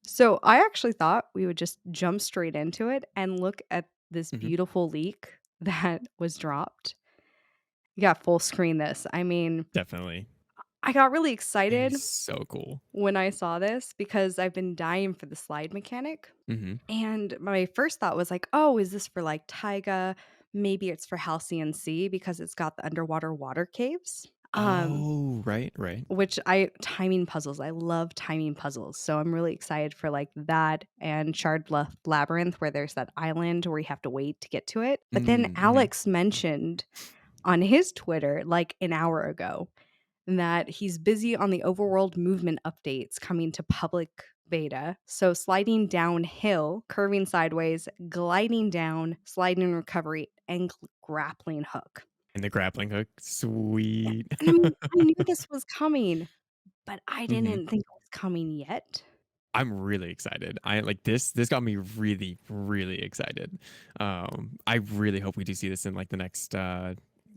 So I actually thought we would just jump straight into it and look at this Hmm. beautiful leak that was dropped. You got full screen this. I mean, Definitely. I got really It excited is so cool. when I saw this because I've been dying for the slide mechanic. Hmm. And my first thought was like, oh, is this for like Taiga? Maybe it's for Halcyon Sea because it's got the underwater water caves. Oh, right, right. Which I timing puzzles, I love timing puzzles, so I'm really excited for, like, that and Shard Labyrinth where there's that island where you have to wait to get to it, but then Mm-hmm. Alex mentioned on his Twitter, like, an hour ago, that he's busy on the overworld movement updates coming to public beta, so sliding downhill, curving sideways, gliding down, sliding recovery, and grappling hook. And the grappling hook, sweet. And I mean, I knew this was coming, but I Hmm. didn't think it was coming yet. I'm really excited. I like this. This got me really, really excited. I really hope we do see this in like the next.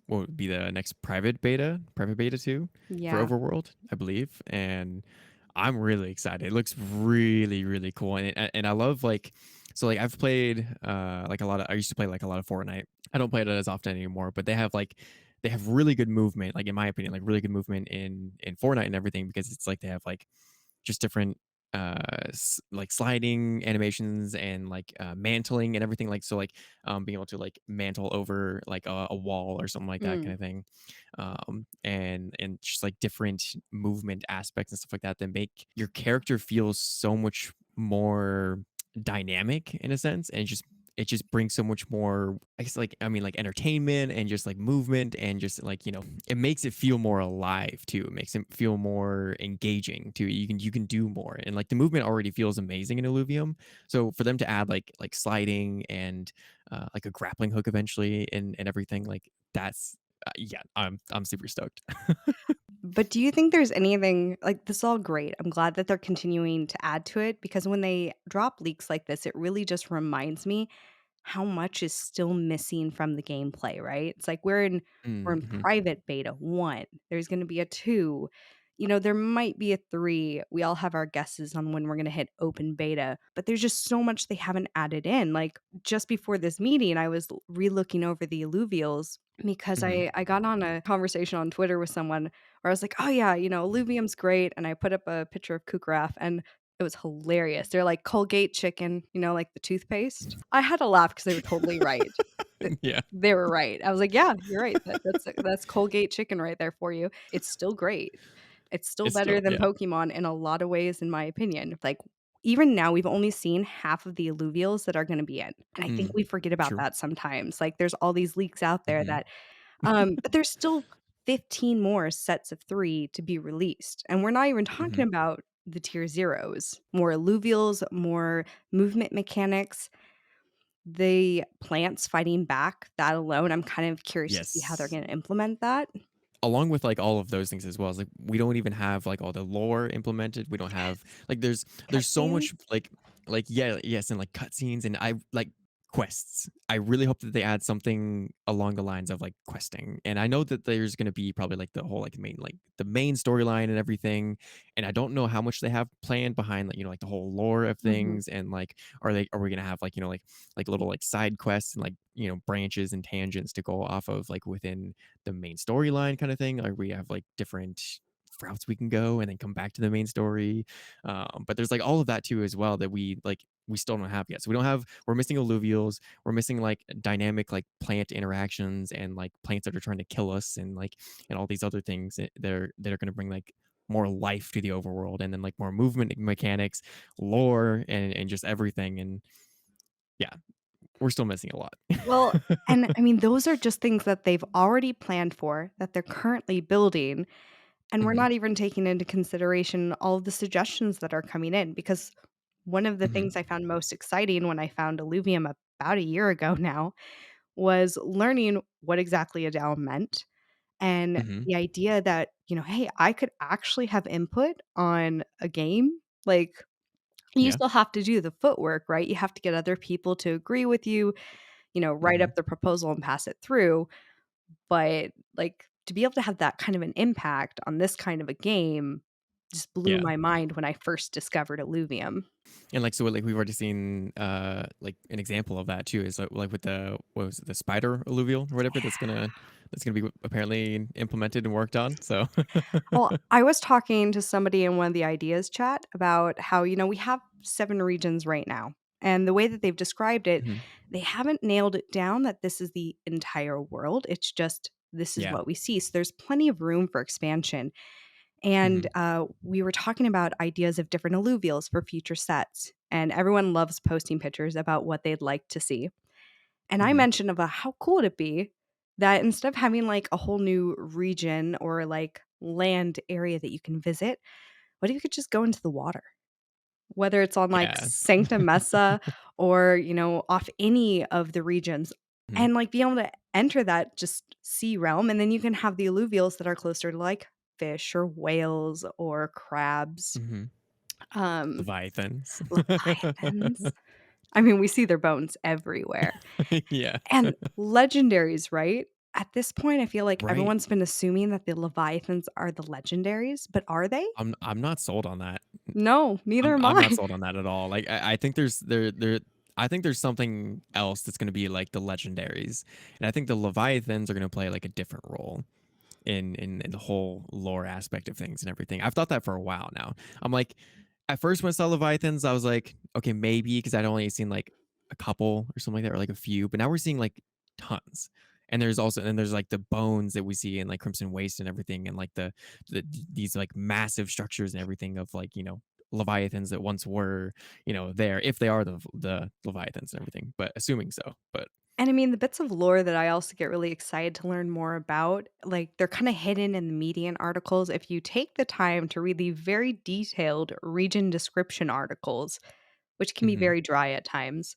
What would be the next private beta 2 for Yeah. Overworld, I believe. And I'm really excited. It looks really, really cool. And I love like, so like I've played like a lot of, I used to play like a lot of Fortnite. I don't play it as often anymore, but they have really good movement, like in my opinion, like really good movement in Fortnite and everything, because it's like they have like just different like sliding animations and like mantling and everything, like so like being able to like mantle over like a wall or something like that Mm. kind of thing, and just like different movement aspects and stuff like that that make your character feel so much more dynamic in a sense, and it just brings so much more, I guess, like, I mean, like entertainment and just like movement and just like, it makes it feel more alive too. It makes it feel more engaging too. You can do more, and like the movement already feels amazing in Illuvium. So for them to add like sliding and like a grappling hook eventually and everything like that's yeah, I'm super stoked. But do you think there's anything like, this is all great. I'm glad that they're continuing to add to it because when they drop leaks like this, it really just reminds me how much is still missing from the gameplay, right? It's like we're in Mm-hmm. private beta 1. There's gonna be a 2. There might be a 3. We all have our guesses on when we're gonna hit open beta, but there's just so much they haven't added in. Like, just before this meeting, I was re-looking over the alluvials because Hmm. I got on a conversation on Twitter with someone where I was like, "Oh, yeah, alluvium's great," and I put up a picture of Kukrath, and it was hilarious. They're like Colgate chicken, like the toothpaste. I had to laugh because they were totally right. Th Yeah, they were right. I was like, "Yeah, you're right. That's Colgate chicken right there for you." It's still great. It's still it's better still, than yeah. Pokemon in a lot of ways, in my opinion. Like, even now, we've only seen half of the alluvials that are gonna be in, and I think Mm, we forget about true. that sometimes. Like, there's all these leaks out there Hmm. that but there's still 15 more sets of 3 to be released, and we're not even Hmm. talking about the tier zeros. More alluvials, more movement mechanics, the plants fighting back, that alone, I'm kind of curious to see how they're Yes. gonna implement that. Along with like all of those things as well, is like we don't even have like all the lore implemented. We don't have Yes. like there's so Cutscenes? much like yeah, yes, and like cutscenes and I like quests. I really hope that they add something along the lines of like questing. And I know that there's gonna be probably like the whole like the main storyline and everything. And I don't know how much they have planned behind like, like the whole lore of Mhm. things, and like are we gonna have like, like little like side quests and like, branches and tangents to go off of like within the main storyline kind of thing, or we have like different routes we can go and then come back to the main story. But there's like all of that too as well that we still don't have yet. So we're missing alluvials, we're missing like dynamic like plant interactions and like plants that are trying to kill us, and like and all these other things that are going to bring like more life to the overworld, and then like more movement mechanics, lore, and just everything. And yeah, we're still missing a lot. Well, and I mean, those are just things that they've already planned for, that they're currently building, and we're Hmm. not even taking into consideration all of the suggestions that are coming in, because one of the Hmm. things I found most exciting when I found Illuvium about a year ago now was learning what exactly a DAO meant, and Hmm. the idea that, "Hey, I could actually have input on a game." Like, you Yeah. still have to do the footwork, right? You have to get other people to agree with you, write Hmm. up the proposal and pass it through, but, like, to be able to have that kind of an impact on this kind of a game, just blew Yeah. my mind when I first discovered Illuvium. And, like, so, like, we've already seen, like, an example of that too is, like, with the what was it? The spider alluvial or whatever that's gonna be apparently implemented and worked on, so Well, I was talking to somebody in one of the ideas chat about how, we have 7 regions right now. And the way that they've described it, Mhm. they haven't nailed it down that this is the entire world. It's just this is Yeah. what we see. So there's plenty of room for expansion. And Mhm. we were talking about ideas of different alluvials for future sets. And everyone loves posting pictures about what they'd like to see. And I Mhm. mentioned about how cool would it be that instead of having like a whole new region or like land area that you can visit, what if you could just go into the water? Whether it's on like Yeah. Sancta Mesa or, off any of the regions Mhm. and like be able to enter that just sea realm. And then you can have the alluvials that are closer to like fish or whales or crabs, Mhm. um, Leviathans. leviathans. I mean, we see their bones everywhere. Yeah. And legendaries, right? At this point, I feel like Right. everyone's been assuming that the leviathans are the legendaries, but are they? I'm not sold on that. No, neither am I'm not I. sold on that at all. Like, I think I think there's something else that's gonna be like the legendaries, and I think the Leviathans are gonna play, like, a different role in the whole lore aspect of things and everything. I've thought that for a while now. I'm like, at first when I saw Leviathans, I was like, okay, maybe because I'd only seen like a couple or something like that, or like a few, but now we're seeing like tons. And there's like the bones that we see in like Crimson Waste and everything, and like these like massive structures and everything of like Leviathans that once were there, if they are the Leviathans and everything, but assuming so. But And I mean, the bits of lore that I also get really excited to learn more about, like they're kind of hidden in the Median articles. If you take the time to read the very detailed region description articles, which can be hmm very dry at times.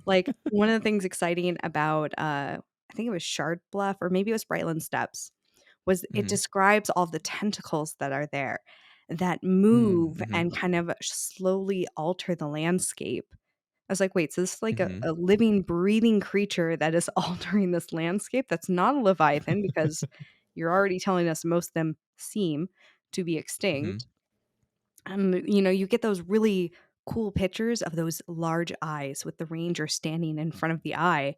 Like one of the things exciting about I think it was Shard Bluff or maybe it was Brightland Steps was it hmm describes all the tentacles that are there that move hmm and kind of slowly alter the landscape. I was like, "Wait, so this is like a hmm a living, breathing creature that is altering this landscape? That's not a leviathan because you're already telling us most of them seem to be hmm extinct." You get those really cool pictures of those large eyes with the ranger standing in front of the eye,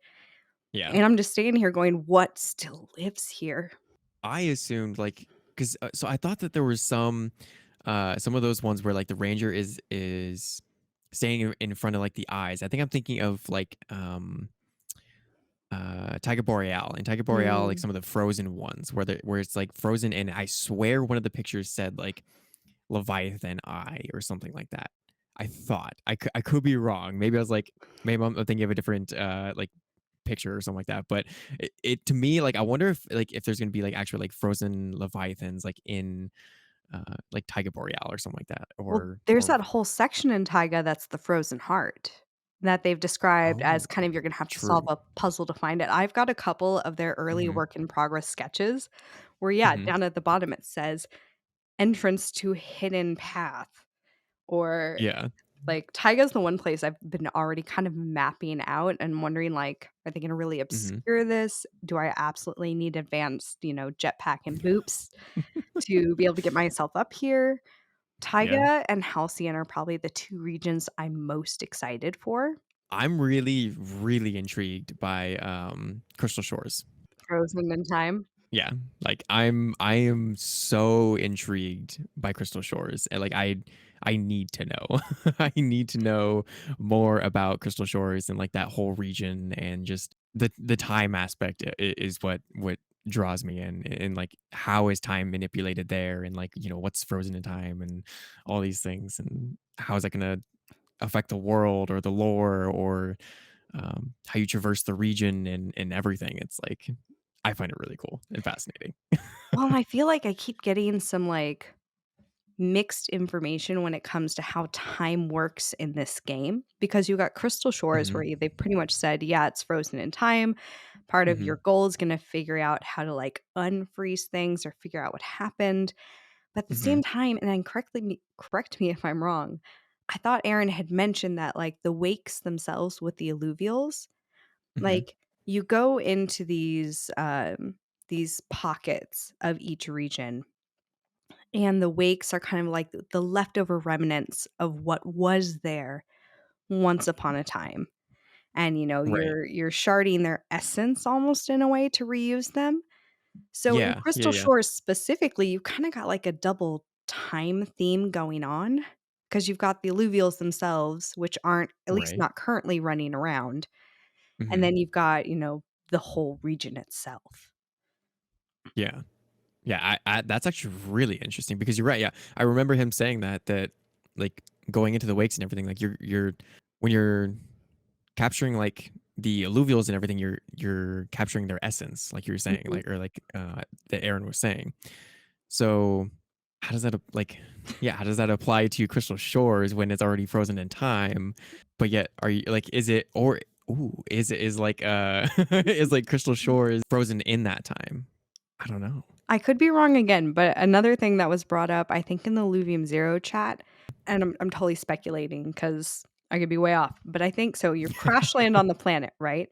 yeah. and I'm just standing here going, "What still lives here?" I assumed like because so I thought that there was some of those ones where like the ranger is staying in front of like the eyes. I think I'm thinking of like Tiger Boreal and Tiger Boreal, like Mm. some of the frozen ones where it's like frozen, and I swear one of the pictures said like Leviathan eye or something like that. I thought I could be wrong. Maybe I was like maybe I'm thinking of a different like picture or something like that. But it to me, like I wonder if there's gonna be like actual like frozen leviathans like in like Taiga Boreal or something like that. Well, Or there's that whole section in Taiga that's the frozen heart that they've described oh, as kind of you're gonna have to solve true. a puzzle to find it. I've got a couple of their early hmm work in progress sketches where, yeah, hmm down at the bottom it says, "Entrance to hidden path," or Yeah. like, Taiga's the one place I've been already kind of mapping out and wondering, like, are they gonna really hmm obscure this? Do I absolutely need advanced, jetpack and boops to be able to get myself up here? Yeah. Taiga and Halcyon are probably the 2 regions I'm most excited for. I'm really, really intrigued by Crystal Shores. Frozen in time. Yeah, like I am so intrigued by Crystal Shores, and like I need to know. I need to know more about Crystal Shores and like that whole region, and just the time aspect is what draws me in, and like how is time manipulated there, and like what's frozen in time and all these things, and how is that going to affect the world or the lore, or how you traverse the region and everything. It's like I find it really cool and fascinating. Well, I feel like I keep getting some, like, mixed information when it comes to how time works in this game because you got Crystal Shores Mhm, where they pretty much said, "Yeah, it's frozen in time." Part of mhm, your goal is gonna figure out how to, like, unfreeze things or figure out what happened. But at the mhm, same time, and then correct me if I'm wrong, I thought Aaron had mentioned that, like, the wakes themselves with the alluvials, mhm, like, you go into these pockets of each region, and the wakes are kind of like the leftover remnants of what was there once upon a time. And, Right. you're sharding their essence almost in a way to reuse them. So in Yeah. Yeah. Crystal Yeah. Shores specifically, you kinda got like a double time theme going on because 'cause you've got the alluvials themselves, which aren't, at least Right. not currently, running around, and Mhm. then you've got, the whole region itself. Yeah. Yeah, I that's actually really interesting because you're right, yeah. I remember him saying that, like, going into the wakes and everything, like, you're when you're capturing, like, the alluvials and everything, you're capturing their essence, like you were saying, Mhm. like, or like, that Aaron was saying. So, how does that ap like yeah, how does that apply to Crystal Shores when it's already frozen in time? But yet, are you like, is it or ooh, is like, is, like, Crystal Shores frozen in that time? I don't know. I could be wrong again, but another thing that was brought up, I think in the Illuvium Zero chat, and I'm totally speculating because I could be way off, but I think so. You crash land on the planet, right?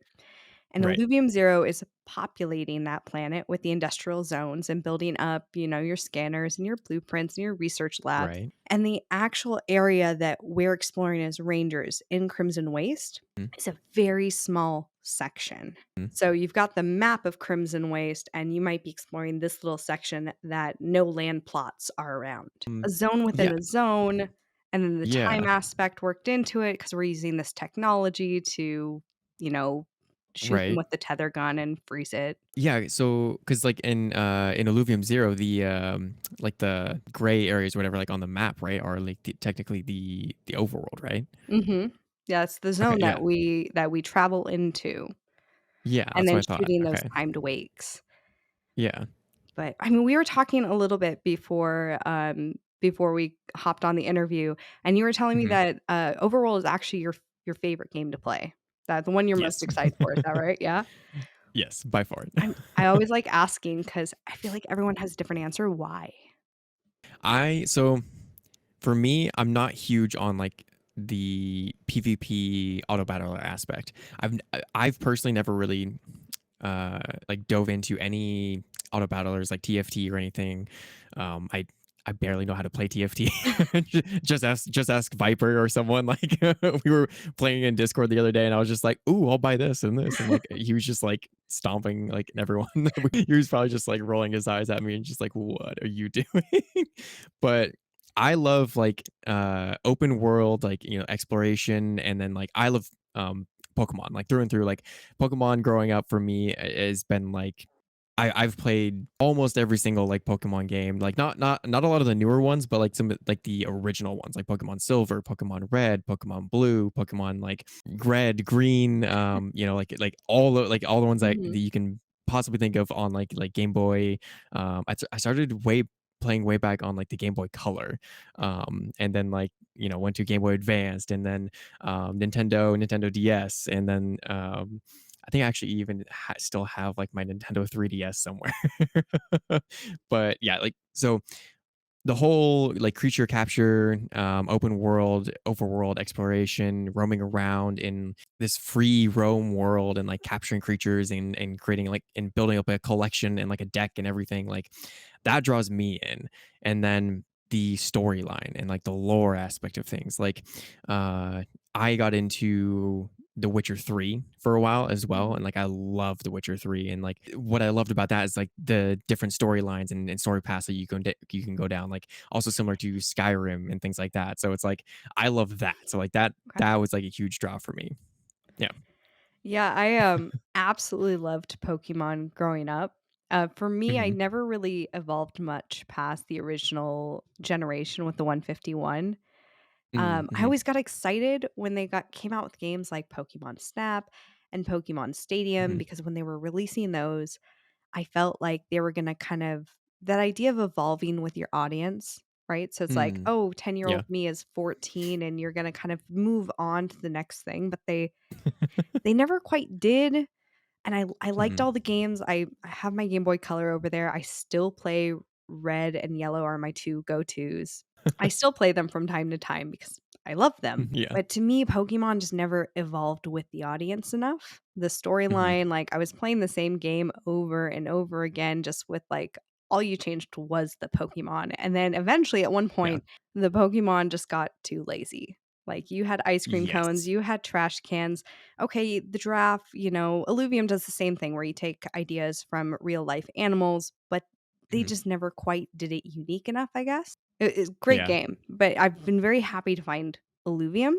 And Right. Illuvium Zero is populating that planet with the industrial zones and building up, your scanners and your blueprints and your research labs. Right. And the actual area that we're exploring as rangers in Crimson Waste Mm, is a very small section. mm, So you've got the map of Crimson Waste, and you might be exploring this little section that no land plots are around. A zone within yeah, a zone, and then the time yeah, aspect worked into it because we're using this technology to, you know, shoot them right. with the tether gun and freeze it. Yeah, so because like, in Illuvium Zero, like, the gray areas, whatever, like, on the map, right, are, like, technically the overworld, right? Mhm. Yeah, it's the Okay, zone yeah. that we travel into, Yeah, and that's what then I thought. shooting those Okay. timed wakes. Yeah. But, I mean, we were talking a little bit before we hopped on the interview, and you were telling me Mhm. that, Overworld is actually your favorite game to play. That the one you're most Yes. excited for, is that right? Yeah? Yes, by far. I always like asking because I feel like everyone has a different answer. Why? So for me, I'm not huge on, like, the PvP auto battler aspect. I've personally never really, like, dove into any auto battlers like TFT or anything. I barely know how to play TFT. Just ask Viper or someone. Like, we were playing in Discord the other day, and I was just like, "Ooh, I'll buy this and this," and like he was just like stomping like everyone. He was probably just like rolling his eyes at me and just like, "What are you doing?" But I love like open world, like, exploration, and then like I love Pokemon, like, through and through. Like, Pokemon growing up for me has been like I've played almost every single like Pokemon game, like not a lot of the newer ones, but like some like the original ones, like Pokemon Silver, Pokemon Red, Pokemon Blue, Pokemon like Red, Green, all the ones that Mhm. you can possibly think of on like Game Boy. I started playing way back on like the Game Boy Color, and then like went to Game Boy Advanced, and then Nintendo DS, and then I think I actually even still have like my Nintendo 3DS somewhere. But yeah, like, so the whole like creature capture, open world, overworld exploration, roaming around in this free roam world and like capturing creatures and creating like and building up a collection and like a deck and everything, like that draws me in. And then the storyline and like the lore aspect of things. Like, uh I got into The Witcher 3 for a while as well, and like I love The Witcher 3, and like what I loved about that is like the different storylines and story paths that you can go down, like also similar to Skyrim and things like that. So it's like I love that. So like Okay. that was like a huge draw for me. Yeah. Yeah, I, absolutely loved Pokemon growing up. For me, I Mhm. never really evolved much past the original generation with the 151. Mm, I mhm, always got excited when they got came out with games like Pokemon Snap and Pokemon Stadium mhm, because when they were releasing those, I felt like they were gonna kind of that idea of evolving with your audience, right? So it's like, mm. oh, 10-year-old Yeah. me is 14 and you're gonna kind of move on to the next thing, but they never quite did, and I liked Mhm. all the games. I have my Game Boy Color over there. I still play red and yellow are my 2 go-tos. I still play them from time to time because I love them. Yeah. But to me, Pokemon just never evolved with the audience enough. The Mhm. storyline, like, I was playing the same game over and over again just with, like, all you changed was the Pokemon. And then eventually at one Yeah. point, the Pokemon just got too lazy. Like you had ice cream cones, Yes. you had trash cans. Okay, the giraffe, Illuvium does the same thing where you take ideas from real life animals, but they Mhm. just never quite did it unique enough, I guess. It's a great Yeah. game, but I've been very happy to find Illuvium.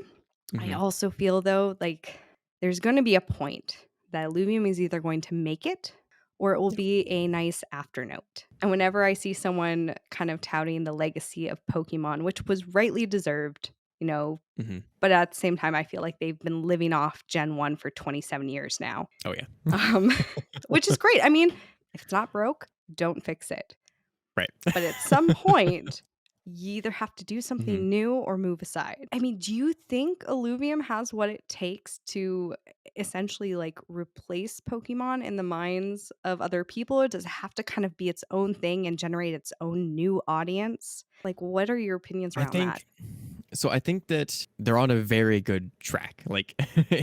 I Mhm. also feel though, like there's going to be a point that Illuvium is either going to make it or it will be a nice afternote. And whenever I see someone kind of touting the legacy of Pokemon, which was rightly deserved, you know, Mhm. but at the same time, I feel like they've been living off Gen 1 for 27 years now, Oh, yeah. um, which is great. I mean, if it's not broke, don't fix it. Right. But at some point, you either have to do Mhm. something new or move aside. I mean, do you think Illuvium has what it takes to essentially like replace Pokemon in the minds of other people? Or does it have to kind of be its own thing and generate its own new audience? Like, what are your opinions I around that? think I think that they're on a very good track, like,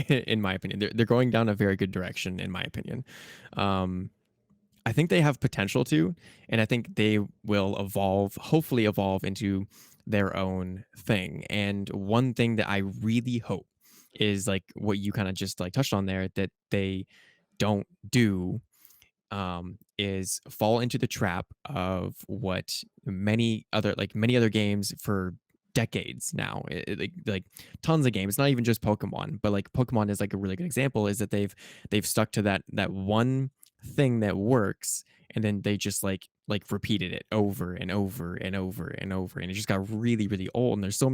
in my opinion. They're going down a very good direction, in my opinion. Um, I think they have potential to, and I think they will evolve, hopefully evolve into their own thing. And one thing that I really hope is like what you kind of just like touched on there, that they don't do, is fall into the trap of what many other games for decades now, like tons of games, not even just Pokemon, but like Pokemon is like a really good example, is that they've stuck to that one thing that works, and then they just like repeated it over and over and over and over, and it just got really really old. And there's so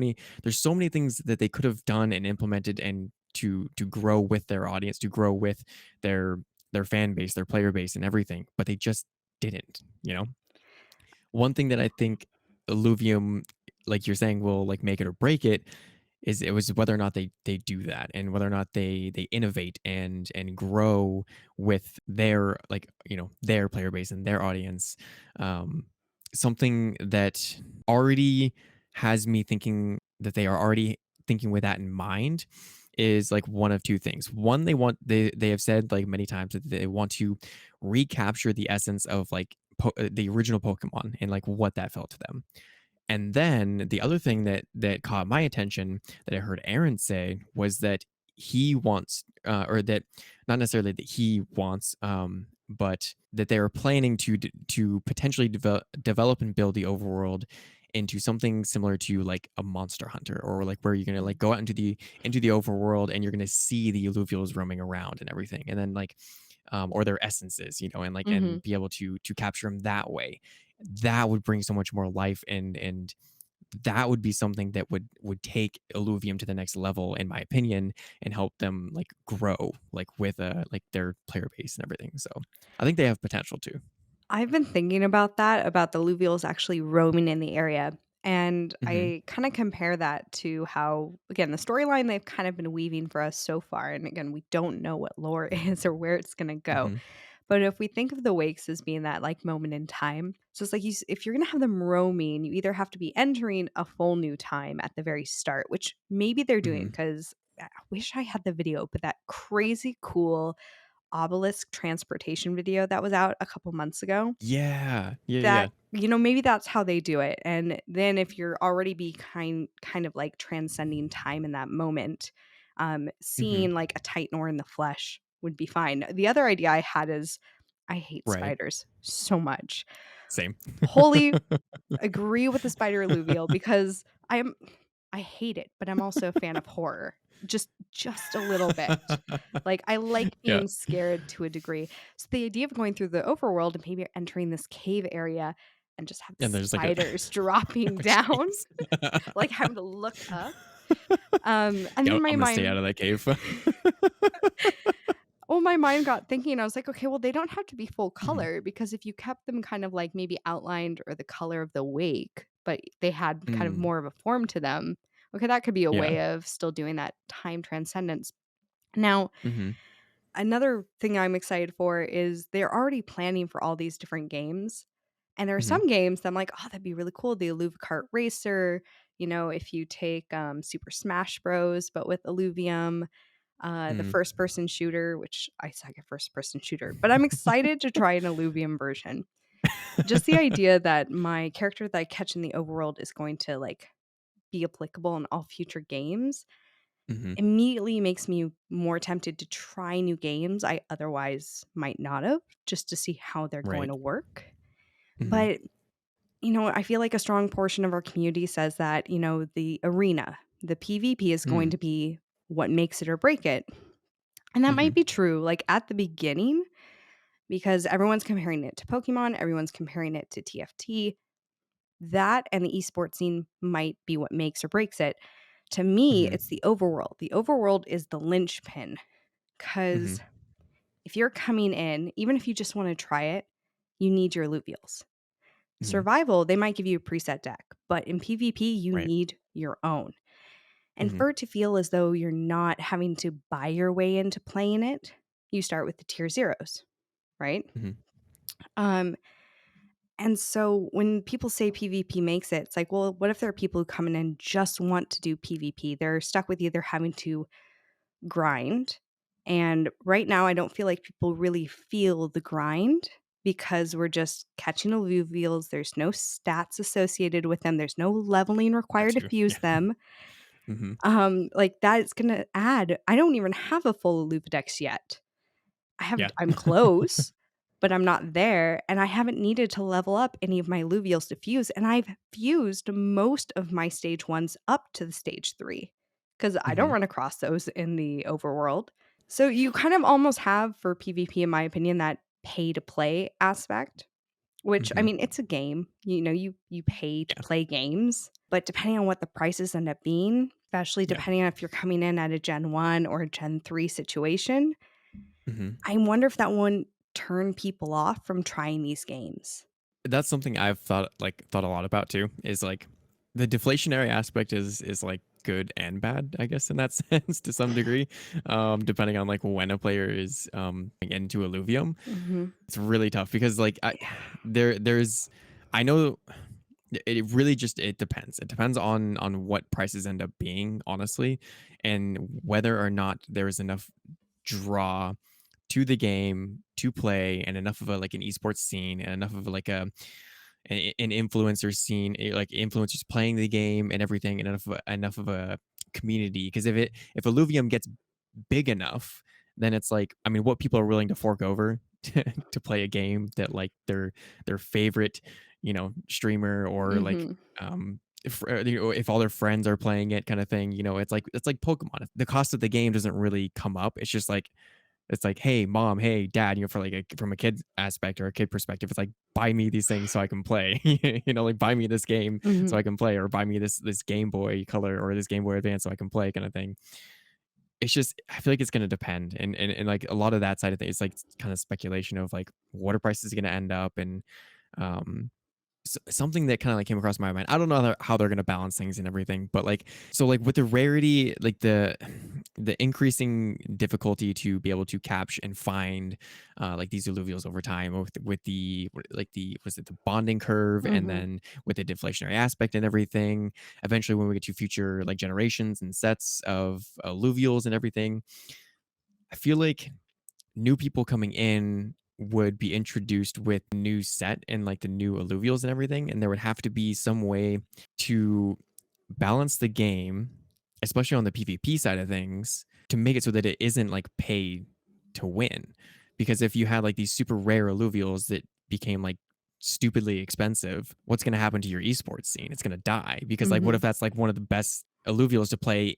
many things that they could have done and implemented, and to grow with their audience, to grow with their their fan base, their player base, and everything, but they just didn't, you know? One thing that I think Illuvium, like you're saying, will like make it or break it, is it was whether or not they do that, and whether or not they innovate and grow with their, like, their player base and their audience. Um, Something that already has me thinking that they are already thinking with that in mind is like one of two things. One, they have said like many times that they want to recapture the essence of like the original Pokemon and like what that felt to them. And then the other thing that caught my attention that I heard Aaron say was that he wants, or that not necessarily that he wants, but that they are planning to potentially develop and build the overworld into something similar to like a Monster Hunter, or like where you're gonna like go out into the overworld, and you're gonna see the alluvials roaming around and everything, and then like, or their essences, and like, Mhm. and be able to capture them that way. That would bring so much more life, and that would be something that would take Illuvium to the next level, in my opinion, and help them like grow like with like their player base and everything. So I think they have potential too. I've been thinking about that, about the Luvials actually roaming in the area. And Hmm. I kind of compare that to how, again, the storyline they've kind of been weaving for us so far. And again, we don't know what lore is or where it's going to go. Hmm. But if we think of the wakes as being that like moment in time, so it's like if you're going to have them roaming, you either have to be entering a full new time at the very start, which maybe they're doing Hmm. because I wish I had the video, but that crazy cool obelisk transportation video that was out a couple months ago, Yeah, yeah, yeah. that maybe that's how they do it. And then if you're already be kind of like transcending time in that moment, Hmm. seeing like a Titanor in the flesh would be fine. The other idea I had is I hate Right. spiders so much. Same. Wholly agree with the spider alluvial because I hate it, but I'm also a fan of horror. Just a little bit. Like, I like Yeah. being scared to a degree. So the idea of going through the overworld and maybe entering this cave area and just have And there's like a spiders dropping oh, down, jeez. like having to look up. And Yeah, then I'm gonna stay out of that cave. my mind got thinking, I was like, "Okay, well, they don't have to be full Mhm. color because if you kept them kind of like maybe outlined or the color of the wake, but they had kind of Mm, more of a form to them, okay, that could be a yeah. way of still doing that time transcendence." Now, Mhm. another thing I'm excited for is they're already planning for all these different games. And there are Mhm. some games that I'm like, "Oh, that'd be really cool." The Illuvicart Racer, if you take Super Smash Bros, but with Illuvium, the Mm. first person shooter, which I suck at first person shooter, but I'm excited to try an Illuvium version. Just the idea that my character that I catch in the overworld is going to, like, be applicable in all future games Mhm. immediately makes me more tempted to try new games I otherwise might not have, just to see how they're going Right. to work. Mhm. But, I feel like a strong portion of our community says that, the arena, the PvP is going Mm. to be what makes it or break it. And that might Mhm. be true, like, at the beginning, because everyone's comparing it to Pokemon, everyone's comparing it to TFT. That and the esports scene might be what makes or breaks it. To me, Mhm. it's the overworld. The overworld is the linchpin because Mhm. if you're coming in, even if you just want to try it, you need your alluvials. Mhm. Survival, they might give you a preset deck, but in PvP, you Right. need your own. And Mhm. for it to feel as though you're not having to buy your way into playing it, you start with the tier zeros, right? Mhm. Um, and so when people say PvP makes it, it's like, well, what if there are people who come in and just want to do PvP? They're stuck with either having to grind. And right now, I don't feel like people really feel the grind because we're just catching alluvials. There's no stats associated with them. There's no leveling That required to too. fuse Yeah. them. Mhm. Like that is gonna add. I don't even have a full Illuvidex yet. Yeah. I'm close, but I'm not there, and I haven't needed to level up any of my alluvials to fuse, and I've fused most of my stage 1s up to the stage 3 because I don't Mhm. run across those in the overworld. So you kind of almost have for PvP, in my opinion, that pay to play aspect, which I Mhm. mean, it's a game. You pay to Yeah. play games, but depending on what the prices end up being, especially Yeah. depending on if you're coming in at a Gen 1 or a Gen 3 situation, Mhm. I wonder if that wouldn't turn people off from trying these games. That's something I've thought a lot about too, is like the deflationary aspect is like good and bad, I guess, in that sense to some degree. Depending on like when a player is into Illuvium. Mhm. It's really tough because like there's I know it really just it depends. It depends on what prices end up being, honestly, and whether or not there is enough draw to the game to play and enough of a like an esports scene and enough of like an influencer scene, like influencers playing the game and everything, and enough of a community. Because if Illuvium gets big enough, then it's like I mean, what people are willing to fork over to play a game that like their favorite, streamer or like Mhm. if all their friends are playing it, kind of thing. It's like Pokemon. The cost of the game doesn't really come up. It's like, "Hey, mom, hey, dad," for like from a kid aspect or a kid perspective, it's like, "Buy me these things so I can play." Like, "Buy me this game so Mhm. I can play," or "Buy me this Game Boy Color or this Game Boy Advance so I can play," kinda thing. It's just I feel like it's gonna depend, and, like, a lot of that side of things is, like, kinda speculation of, like, what are prices gonna end up and, um something that kind of like came across my mind. I don't know how they're going to balance things and everything, but like so like with the rarity, like the increasing difficulty to be able to capture and find like these alluvials over time with like the was it the bonding curve and Mhm. then with the deflationary aspect and everything. Eventually, when we get to future like generations and sets of alluvials and everything, I feel like new people coming in would be introduced with new set and like the new alluvials and everything, and there would have to be some way to balance the game, especially on the PvP side of things, to make it so that it isn't like pay to win. Because if you had like these super rare alluvials that became like stupidly expensive, what's going to happen to your esports scene? It's going to die because like what if Mhm. that's like one of the best alluvials to play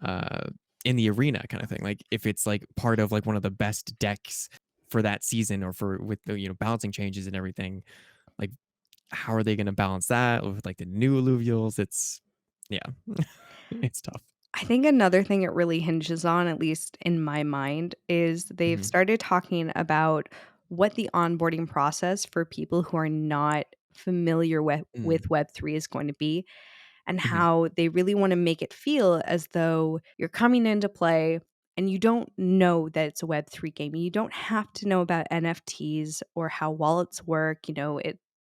uh in the arena kind of thing. Like if it's like part of like one of the best decks for that season or for with the balancing changes and everything, like how are they going to balance that with like the new alluvials? It's yeah, it's tough. I think another thing it really hinges on, at least in my mind, is they've Hmm. started talking about what the onboarding process for people who are not familiar with Hmm. Web3 is going to be, and Hmm. how they really want to make it feel as though you're coming into play and you don't know that it's a Web3 game. You don't have to know about NFTs or how wallets work.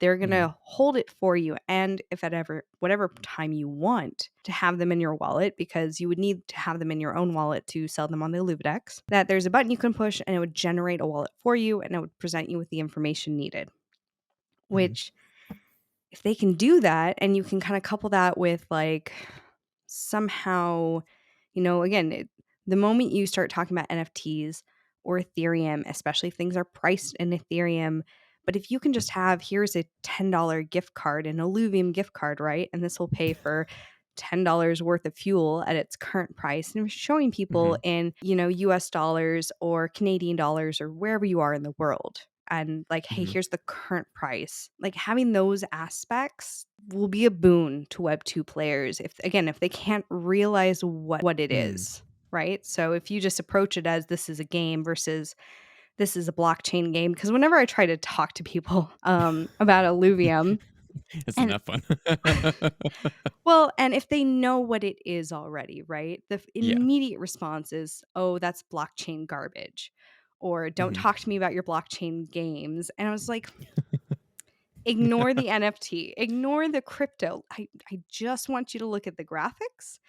they're Mhm. gonna hold it for you, and if at ever whatever time you want to have them in your wallet, because you would need to have them in your own wallet to sell them on the Illuvidex, that there's a button you can push and it would generate a wallet for you and it would present you with the information needed. Mhm. Which, if they can do that and you can kind of couple that with like somehow, again, the moment you start talking about NFTs or Ethereum, especially if things are priced in Ethereum, but if you can just have, here's a $10 gift card, an Illuvium gift card, right? And this will pay for $10 worth of fuel at its current price. And showing people Mhm. in, US dollars or Canadian dollars or wherever you are in the world. And like, hey, Mhm. here's the current price. Like having those aspects will be a boon to Web2 players if they can't realize what it Mm. is, right? So if you just approach it as this is a game versus this is a blockchain game, because whenever I try to talk to people about Illuvium, It's and enough fun. well, and if they know what it is already, right? The Yeah. immediate response is, "Oh, that's blockchain garbage," or "Don't Mhm. talk to me about your blockchain games." And I was like, ignore the NFT, ignore the crypto. I just want you to look at the graphics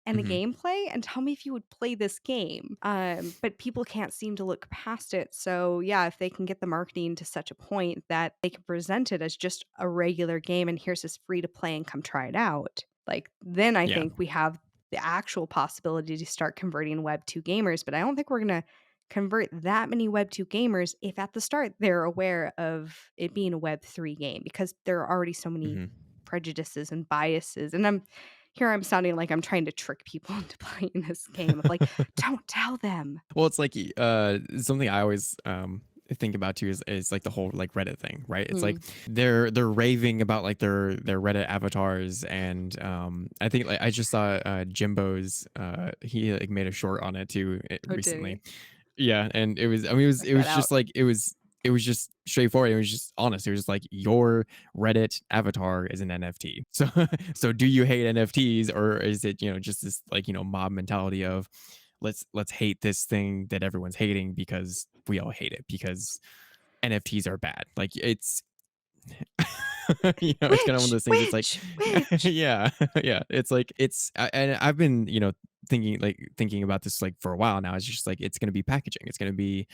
and the Mhm. gameplay and tell me if you would play this game. But people can't seem to look past it. So, yeah, if they can get the marketing to such a point that they can present it as just a regular game and here's this free to play and come try it out, like then I Yeah. think we have the actual possibility to start converting Web2 gamers. But I don't think we're going to convert that many Web2 gamers if at the start they're aware of it being a Web3 game, because there are already so many Mhm. prejudices and biases. And I'm sounding like I'm trying to trick people into playing this game of like, "Don't tell them." Well, it's like, something I always, think about too is like the whole like Reddit thing, right? It's like Mm. they're raving about like their Reddit avatars, and I think like I just saw Jimbo's he like made a short on it too Oh, did recently. he? Yeah, and it was, I mean, Check it that was out. just like it was just straightforward. It was just honest. It was just like your Reddit avatar is an NFT. So so do you hate NFTs, or is it, just this like, mob mentality of let's hate this thing that everyone's hating because we all hate it because NFTs are bad. Like it's it's kind of one of Which? those things. It's like, Which? Which? yeah, yeah. It's like and I've been, thinking about this like for a while now. It's just like it's going to be packaging. It's going to be,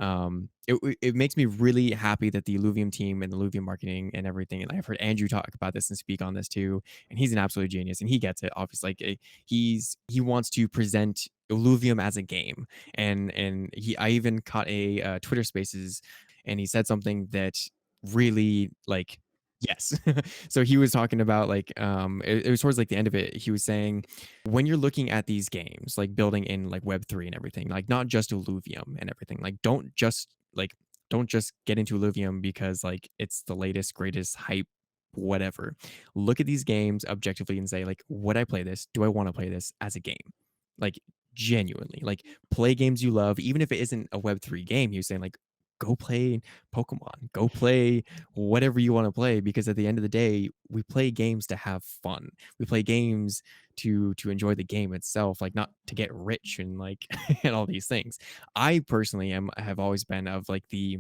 it makes me really happy that the Illuvium team and the Illuvium marketing and everything. And I've heard Andrew talk about this and speak on this too, and he's an absolute genius and he gets it. Obviously, like he wants to present Illuvium as a game, and I even caught a Twitter Spaces, and he said something that really like yes. So he was talking about like it was towards like the end of it. He was saying when you're looking at these games, like building in like Web3 and everything, like not just Illuvium and everything, like don't just get into Illuvium because like it's the latest, greatest hype, whatever. Look at these games objectively and say, like, would I play this? Do I want to play this as a game? Like genuinely. Like play games you love, even if it isn't a Web3 game. He was saying, like, go play Pokemon, go play whatever you want to play, because at the end of the day we play games to have fun. We play games to enjoy the game itself, like not to get rich and like and all these things. I personally have always been of like the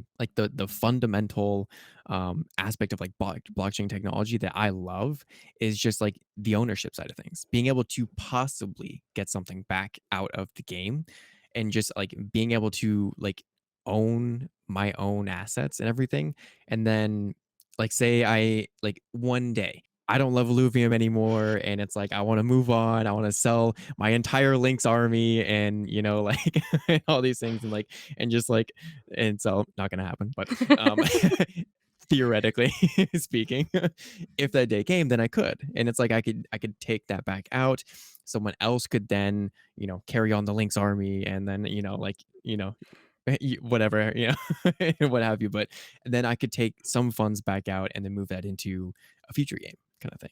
fundamental aspect of like blockchain technology that I love is just like the ownership side of things, being able to possibly get something back out of the game, and just like being able to like own my own assets and everything. And then like say I like one day I don't love Illuvium anymore, and it's like I want to move on. I want to sell my entire Lynx army, and like all these things, and like and just like and so not gonna happen, but um theoretically speaking, if that day came, then I could. And it's like I could take that back out. Someone else could then, carry on the Lynx army, and then, whatever, what have you. But then I could take some funds back out and then move that into a future game kind of thing.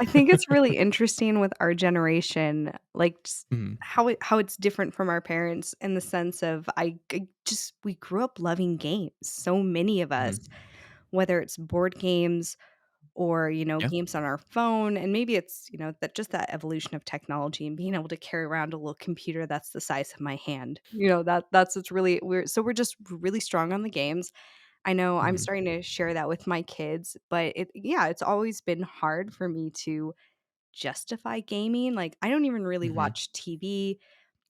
I think But it's really interesting with our generation, like, just Mhm. how it's different from our parents in the sense of I just we grew up loving games, so many of us, Mhm. whether it's board games or, Yeah. games on our phone, and maybe it's, that just that evolution of technology and being able to carry around a little computer that's the size of my hand. That's what's really we're just really strong on the games. I know I'm Mhm. starting to share that with my kids, but it's always been hard for me to justify gaming. Like, I don't even really Mhm. watch TV.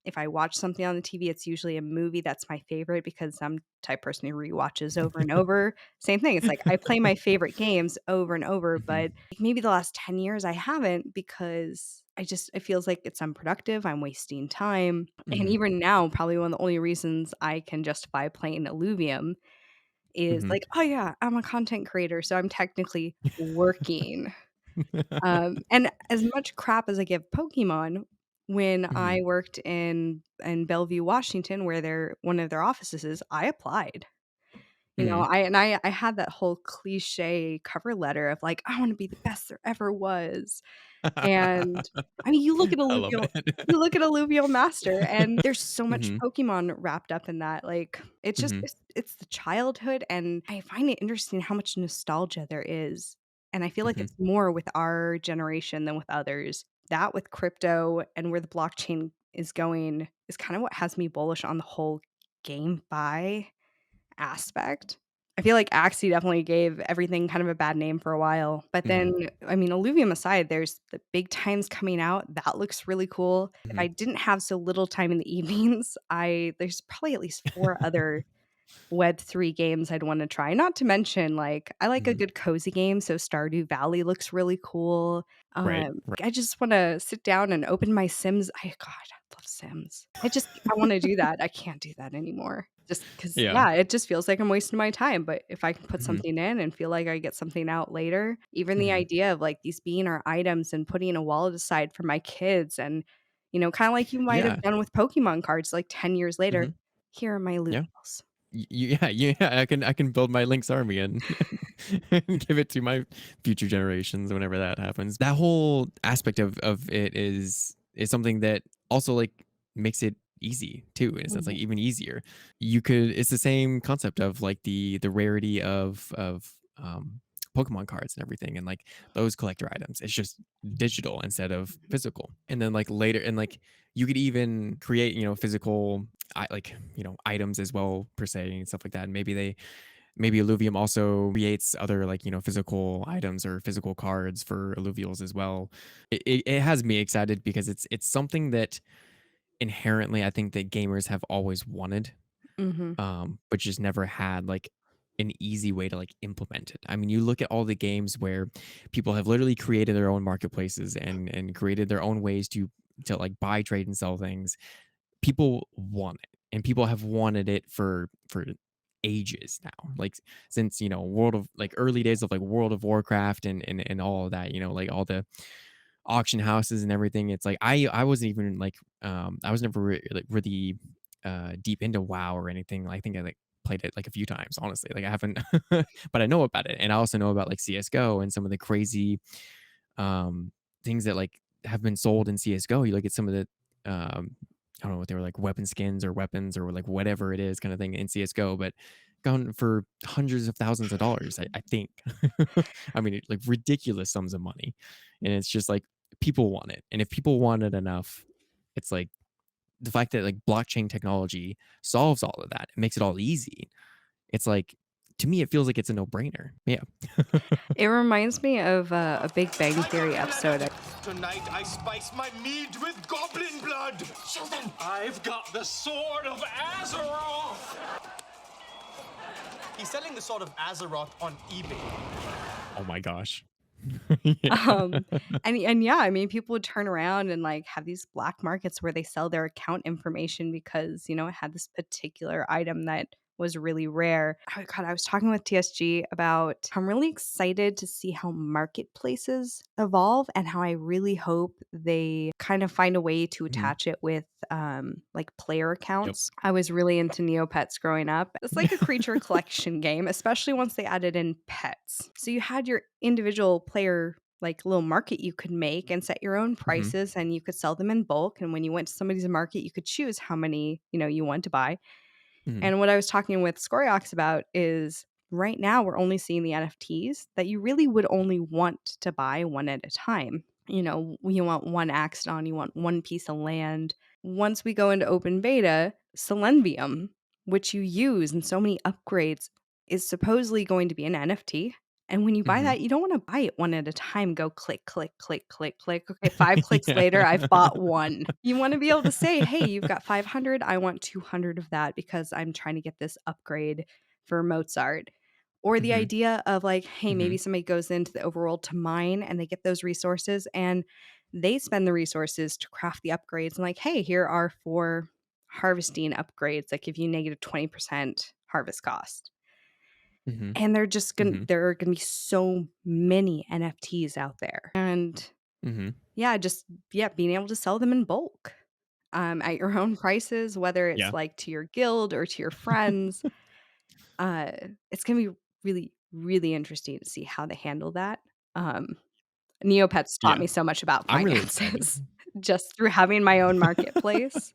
If I watch something on the TV, it's usually a movie that's my favorite because I'm the type of person who rewatches over and over. Same thing, it's like I play my favorite games over and over, Mhm. but maybe the last 10 years I haven't because it feels like it's unproductive, I'm wasting time, and Mhm. even now, probably one of the only reasons I can justify playing Illuvium is Mhm. like, "Oh, yeah, I'm a content creator, so I'm technically working." And as much crap as I give Pokemon, when I Mhm. worked in Bellevue, Washington, where one of their offices is, I applied. You know, Mhm. I had that whole cliche cover letter of like, "I wanna be the best there ever was." And, I mean, I love you it. look at Alluvial Master, and there's so much Mhm. Pokemon wrapped up in that, like, Mhm. it's the childhood, and I find it interesting how much nostalgia there is, and I feel like Mhm. it's more with our generation than with others. That with crypto and where the blockchain is going is kinda what has me bullish on the whole GameFi aspect. I feel like Axie definitely gave everything kind of a bad name for a while, but then, Mhm. I mean, Illuvium aside, there's the big times coming out, that looks really cool. If Mhm. I didn't have so little time in the evenings, I there's probably at least 4 other Web3 games I'd wanna try, not to mention, like, I like a Mhm. good cozy game, so Stardew Valley looks really cool. Right, right. I just wanna sit down and open my Sims God, I love Sims. I wanna do that, I can't do that anymore. Just because, Yeah. yeah, it just feels like I'm wasting my time, but if I can put Mhm. something in and feel like I get something out later, even the Mhm. idea of, like, these being our items and putting a wallet aside for my kids and, kinda like you might have Yeah. done with Pokemon cards, like, 10 years later, Mhm. "Here are my Yeah. Lugios." Yeah, yeah, I can build my Link's army and and give it to my future generations whenever that happens. That whole aspect of it is something that also, like, makes it easy too, in a sense, like, Mhm. even easier. It's the same concept of, like, the rarity of Pokemon cards and everything, and, like, those collector items. It's just digital instead of physical. And then, like, later and, like, you could even create, physical items as well per se and stuff like that. And maybe Illuvium also creates other like physical items or physical cards for Illuvials as well. It has me excited because it's something that inherently I think that gamers have always wanted, Mhm. but just never had like an easy way to like implement it. I mean, you look at all the games where people have literally created their own marketplaces and created their own ways to like buy, trade, and sell things. People want it, and people have wanted it for ages now, like since world of like early days of like World of Warcraft and all of that, like all the auction houses and everything. It's like I wasn't even like I was never like really deep into WoW or anything. I think I like played it like a few times, honestly. Like I haven't but I know about it, and I also know about like CS:GO and some of the crazy things that like have been sold in CS:GO. You look at some of the I don't know what they were like weapon skins or weapons or like whatever it is kind of thing in CS:GO, but gone for hundreds of thousands of dollars, I think. I mean, like ridiculous sums of money. And it's just like people want it. And if people want it enough, it's like the fact that like blockchain technology solves all of that, it makes it all easy. It's like to me, it feels like it's a no-brainer. Yeah. It reminds me of, a Big Bang Theory episode. Tonight I spice my mead with goblin blood. Sheldon, I've got the sword of Azeroth. He's selling the sword of Azeroth on eBay. Oh my gosh. Yeah. Um, and yeah, I mean, people would turn around and, like, have these black markets where they sell their account information because, it had this particular item that was really rare. Oh god, I was talking with TSG about I'm really excited to see how marketplaces evolve and how I really hope they kind of find a way to Mhm. attach it with, like, player Yep. accounts. I was really into Neopets growing up. It's like a creature collection game, especially once they added in pets. So you had your individual player like little market you could make and set your own Mhm. prices and you could sell them in bulk. And when you went to somebody's market, you could choose how many, you want to buy. Mhm. And what I was talking with Scoriox about is right now we're only seeing the NFTs that you really would only want to buy one at a time. You want one Axon, you want one piece of land. Once we go into open beta, Selenium, which you use in so many upgrades, is supposedly going to be an NFT. And when you buy Mhm. that, you don't want to buy it one at a time. Go click, click, click, click, click. Okay, 5 clicks Yeah. later, I've bought one. You want to be able to say, hey, you've got 500. I want 200 of that because I'm trying to get this upgrade for Mozart. Or the Mhm. idea of like, hey, maybe Mhm. somebody goes into the overworld to mine and they get those resources and they spend the resources to craft the upgrades. And like, hey, here are 4 harvesting upgrades that give you negative 20% harvest cost. Mhm. And Mhm. there are gonna be so many NFTs out there. And Mhm. yeah, just yeah, being able to sell them in bulk, at your own prices, whether it's, Yeah. like, to your guild or to your friends. Uh, it's gonna be really, really interesting to see how they handle that. Um, Neopets taught Yeah. me so much about I'm really excited. finances just through having my own marketplace.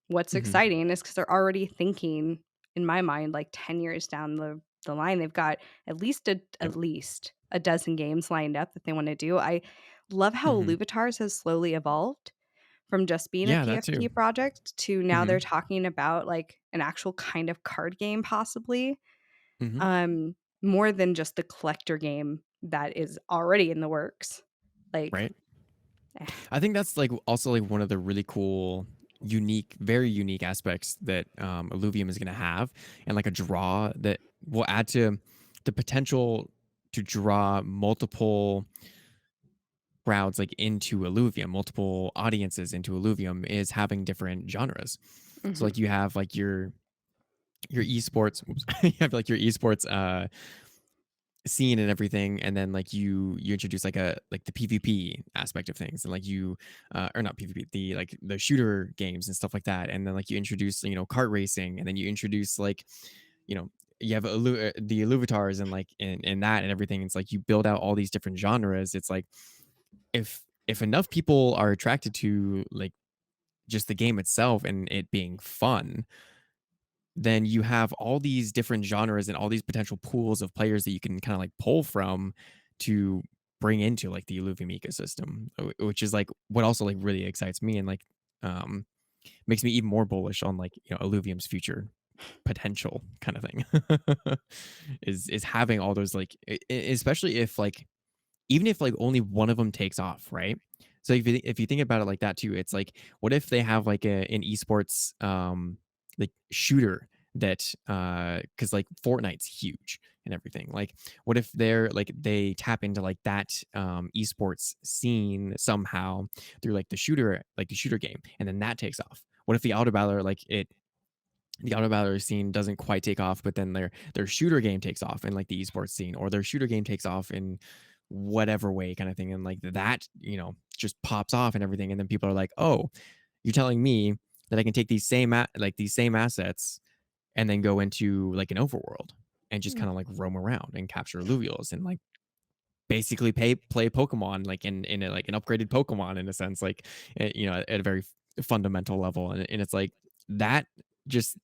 What's Mhm. exciting is because 'cause they're already thinking, in my mind, like 10 years down the line. They've got Yep. at least a dozen games lined up that they wanna do. I love how Mhm. Illuvitars has slowly evolved from just being a Yeah, that PFP too. project to now they're Mhm. talking about, like, an actual kind of card game possibly, Mhm. um, more than just the collector game that is already in the works. Like, Right? eh I think that's, like, also, like, one of the really cool, unique very unique aspects that, Illuvium is gonna have, and, like, a draw that will add to the potential to draw multiple crowds, like, into Illuvium, multiple audiences into Illuvium is having different genres. So, Mhm. like, you have, like, your esports oops, you have, like, your esports, scene and everything, and then like you introduce like a like the PvP aspect of things, and like you or not PvP, the like the shooter games and stuff like that, and then like you introduce kart racing, and then you introduce like you know you have the Illuvatars and like in that and everything. It's like you build out all these different genres. It's like if enough people are attracted to like just the game itself and it being fun, then you have all these different genres and all these potential pools of players that you can kind of like pull from to bring into like the Illuvium ecosystem, which is like what also like really excites me and like um makes me even more bullish on like Illuvium's future potential kind of thing. Is having all those like especially if like even if like only one of them takes off, right? So if you think about it like that too, it's like what if they have like an esports like shooter that because like Fortnite's huge and everything. Like what if they're like they tap into like that esports scene somehow through like the shooter game, and then that takes off. What if the auto battler the auto battler scene doesn't quite take off, but then their shooter game takes off in like the esports scene, or their shooter game takes off in whatever way kind of thing, and like that just pops off and everything, and then people are like, oh, you're telling me that I can take these same assets and then go into like an overworld and just Mm. kind of like roam around and capture alluvials and like basically play Pokemon like in like an upgraded Pokemon in a sense, like at a very fundamental level, and it's like that just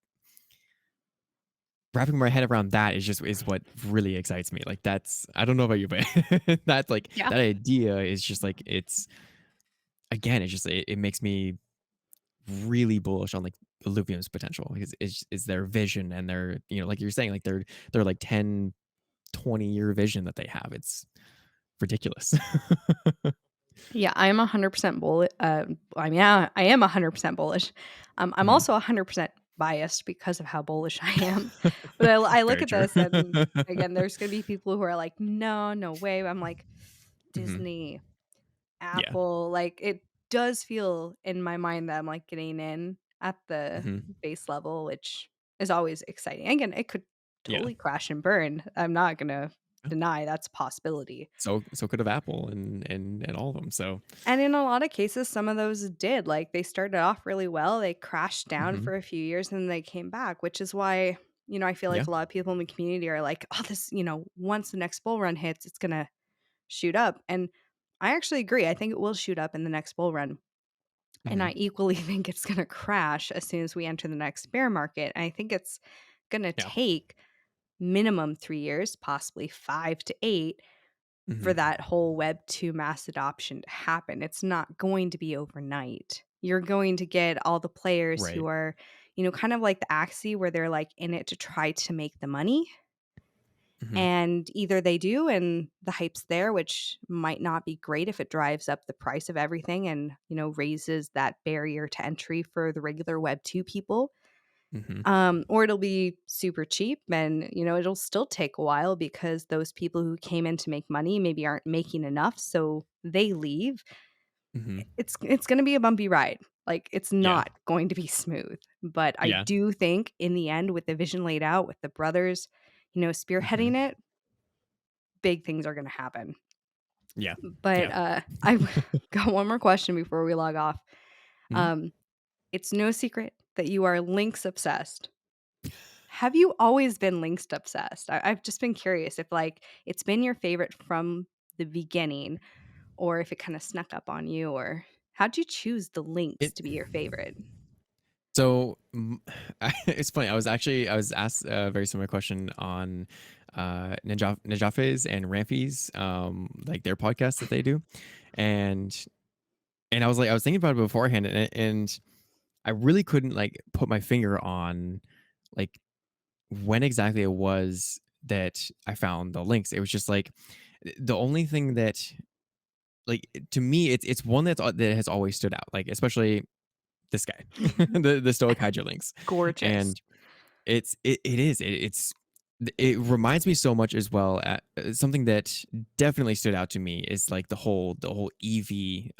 wrapping my head around that is what really excites me. Like that's I don't know about you, but that's like Yeah. that idea is just like it's again, it makes me really bullish on like Illuvium's potential. Is their vision and their like you're saying like their like 10-20 year vision that they have. It's ridiculous. Yeah, I am 100% bullish. Yeah, I am 100% bullish. I'm Mhm. also 100% biased because of how bullish I am. But I look Very at true. this and again, there's gonna be people who are like, "No, no way." I'm like, Mhm. Disney, Yeah. Apple, like it does feel in my mind that I'm like getting in at the Mhm. base level, which is always exciting. Again, it could Yeah. totally crash and burn. I'm not gonna deny that's a possibility. So could have Apple and all of them. So And in a lot of cases, some of those did. Like, they started off really well, they crashed down mhm. for a few years, and then they came back, which is why, I feel like Yeah. a lot of people in the community are like, "Oh, this" once the next bull run hits, it's gonna shoot up, and I actually agree, I think it will shoot up in the next bull run, and Mhm. I equally think it's gonna crash as soon as we enter the next bear market, and I think it's gonna Yeah. take minimum 3 years, possibly 5 to 8 for Mhm. that whole Web 2 mass adoption to happen. It's not going to be overnight. You're going to get all the players who Right. are, kind of like the Axie where they're like in it to try to make the money. Mhm. And either they do and the hype's there, which might not be great if it drives up the price of everything and, raises that barrier to entry for the regular Web 2 people. Mhm. Or it'll be super cheap and, it'll still take a while because those people who came in to make money maybe aren't making enough, so they leave. Mhm. It's gonna be a bumpy ride. Like, it's Yeah. not going to be smooth, but I Yeah. do think in the end, with the vision laid out, with the brothers, Mhm. spearheading it, big things are gonna happen. Yeah. But, Yeah. I've got one more question before we log off. Mhm. Um, it's no secret that you are Lynx obsessed. Have you always been Lynx obsessed? I've just been curious if, like, it's been your favorite from the beginning or if it kinda snuck up on you, or how'd you choose the Lynx It to be your favorite? so, it's funny, I was asked a very similar question on, Najafe's and Ramphie's, like, their podcast that they do, and I was thinking about it beforehand, and I really couldn't, like, put my finger on, like, when exactly it was that I found the links. It was just, like, the only thing that, like, to me, it's one that has always stood out, like, especially this guy, the Stoic Hydra links, Gorgeous. and it is, it reminds me so much as well at something that definitely stood out to me is, like, the whole EV,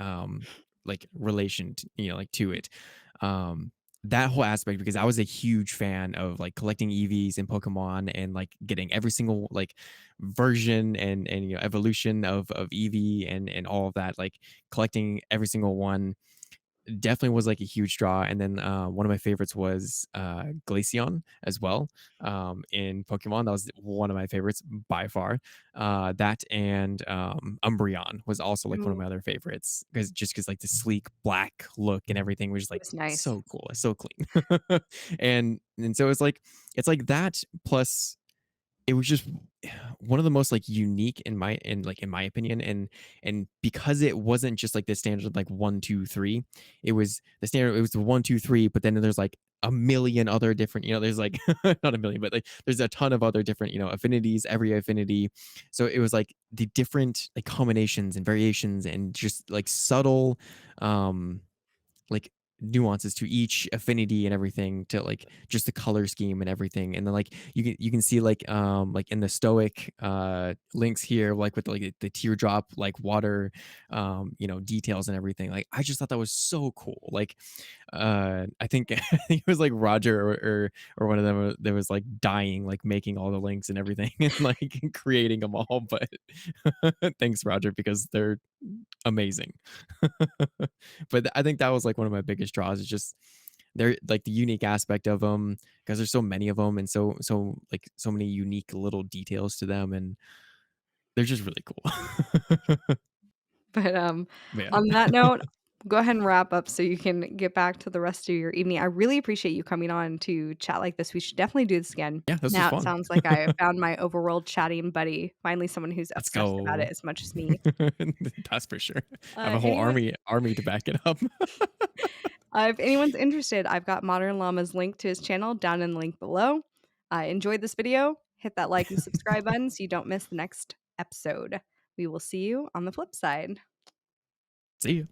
like, relation t like, to it. Um, that whole aspect because I was a huge fan of, like, collecting EVs in Pokemon and, like, getting every single, like, version and, evolution of EV and all of that, like, collecting every single one definitely was, like, a huge draw, and then, one of my favorites was, Glaceon as well, in Pokemon. That was one of my favorites by far. That and, Umbreon was also, like, one of Ooh, my other favorites because like, the sleek black look and everything was, like, it's nice. so cool, so clean. And so it's like that plus it was just one of the most, like, unique in my opinion, and because it wasn't just, like, the standard, like, 1, 2, 3, it was the standard it was the 1, 2, 3, but then there's, like, a million other different, there's, like not a million, but, like, there's a ton of other different, affinities, every affinity. So it was, like, the different, like, combinations and variations and just, like, subtle, um like nuances to each affinity and everything to like just the color scheme and everything and then like you can see like in the stoic links here like with like the teardrop like water details and everything like I just thought that was so cool like I think I think it was like Roger or one of them that was like dying like making all the links and everything and like creating them all but thanks Roger because they're amazing. But I think that was like one of my biggest draws is just they're like the unique aspect of them because there's so many of them and so like so many unique little details to them and they're just really cool. But, Yeah. on that note, go ahead and wrap up so you can get back to the rest of your evening. I really appreciate you coming on to chat like this. We should definitely do this again. Yeah, this was Now it fun. sounds like I found my overworld chatting buddy, finally someone who's Let's obsessed about go. it as much as me. That's for sure. I have a whole Anyone army to back it up. if anyone's interested, I've got Modern Llama's link to his channel down in the link below. Enjoyed this video. Hit that like and subscribe button so you don't miss the next episode. We will see you on the flip side. See you.